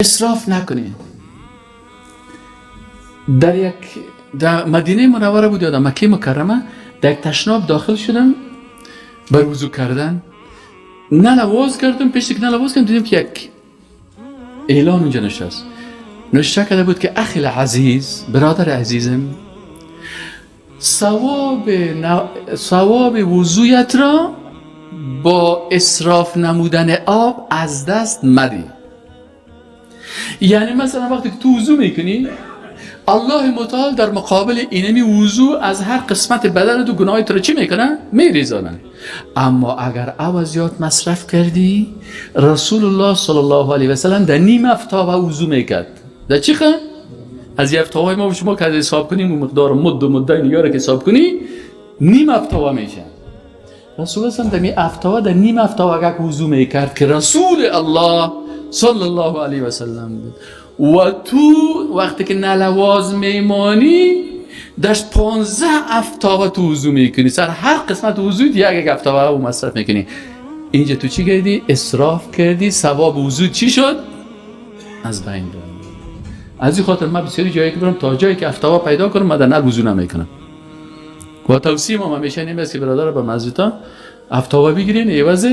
اسراف نکنید. در مدینه منوره بود یادم مکه مکرمه در یک تشناب داخل شدم بر وضو کردن، نلواز کردم، پیش که نلواز کردم دیدم که یک اعلان اونجا نوشته کرده بود که اخی عزیز، برادر عزیزم، ثواب وضویت را با اسراف نمودن آب از دست مدی. یعنی مثلا وقتی که تو وضو میکنی الله متعال در مقابل اینمی وضو از هر قسمت بدن تو گناهی تو رو چی میکنه؟ میریزانه. اما اگر عوضیات مصرف کردی، رسول الله صلی الله علیه و سلم در نیم افتاوه وضو میکرد. در چی خواهد؟ از یه افتاوه ما شما که حساب کنیم و مقدار مده نگاره که حساب کنی نیم افتاوه میشه. رسول الله صلی الله علیه در نیم افتاوه اگر وضو میکرد که رسول الله صلی الله علیه و سلم بود. و تو وقتی که نلواز میمانی داشت 15 افتاوه تو وضو میکنی، سر هر قسمت وضویت یک افتاوه و مصرف میکنی. اینجا تو چی کردی؟ اسراف کردی، ثواب وضو چی شد؟ از بین رفت. از این خاطر من بسیاری جایی که برم تا جایی که افتاوه پیدا کنم من در نل وضو نمیکنم. و توصیه ما همیشه این است که برادر با مسجدها افتاوه بگیرین عوض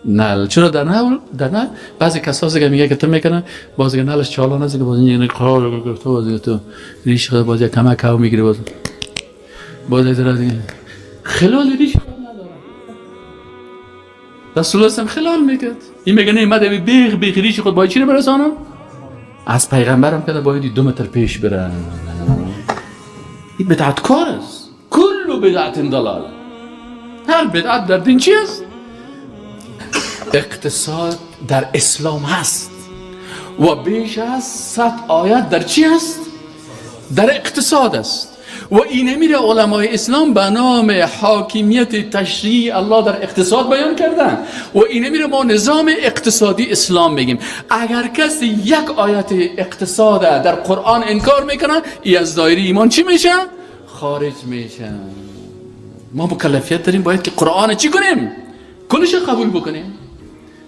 نل. چرا در نل بعضی کسا زگه میگه که تو میکنه باز که نلش چالان است که باز این قرار گرفته باز تو ریش خود باز کمک هوا میگیره باز در دیگه خلال ریش نداره. رسول الله هم خلال میکرد. این میگه نه من بیغ ریش خود باید چی رو برسانم؟ از پیغمبرم که باید 2 متر پیش بره. این بدعت کار است. کل بدعت ضلال. هر بدعت در دین چی است؟ اقتصاد در اسلام هست و بیش از 100 آیت در چی هست؟ در اقتصاد است. و این میره علمای اسلام به نام حاکمیت تشریع الله در اقتصاد بیان کردن و این میره ما نظام اقتصادی اسلام بگیم. اگر کسی یک آیت اقتصاد در قرآن انکار میکنه ای از دایره ایمان چی میشه؟ خارج میشه. ما مکلفیت داریم باید که قرآن چی کنیم؟ کلش قبول بکنیم.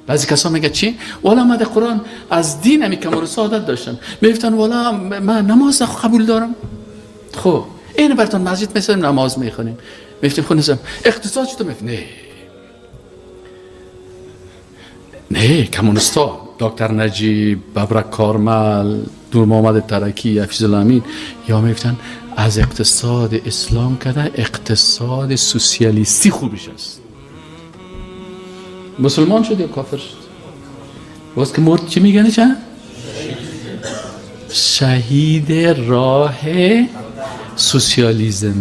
بعضی کسا میگه چی؟ والا من در قرآن از دین همی کمر و سعادت داشتم، میفتن والا من نماز قبول دارم. خب این براتون مسجد میسیم نماز میخونیم، میفتیم خونیزم اقتصاد چطور میفت؟ نه کمونستا دکتر نجیب، ببرک کارمل، دور محمد ترکی، حفیظ الامین یا میفتن از اقتصاد اسلام کده اقتصاد سوسیالیستی خوبش است. مسلمان شد یا کافر شد؟ باز که مرد چی میگنه چه؟ شهید راه سوسیالیزم.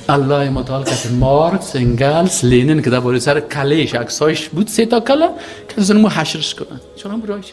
الله متعال که مارکس، انگلس، لینین که در باره سر کلیش عکسایش بود 3 تا کلا که از اونمو حشرش کنن چون هم برایش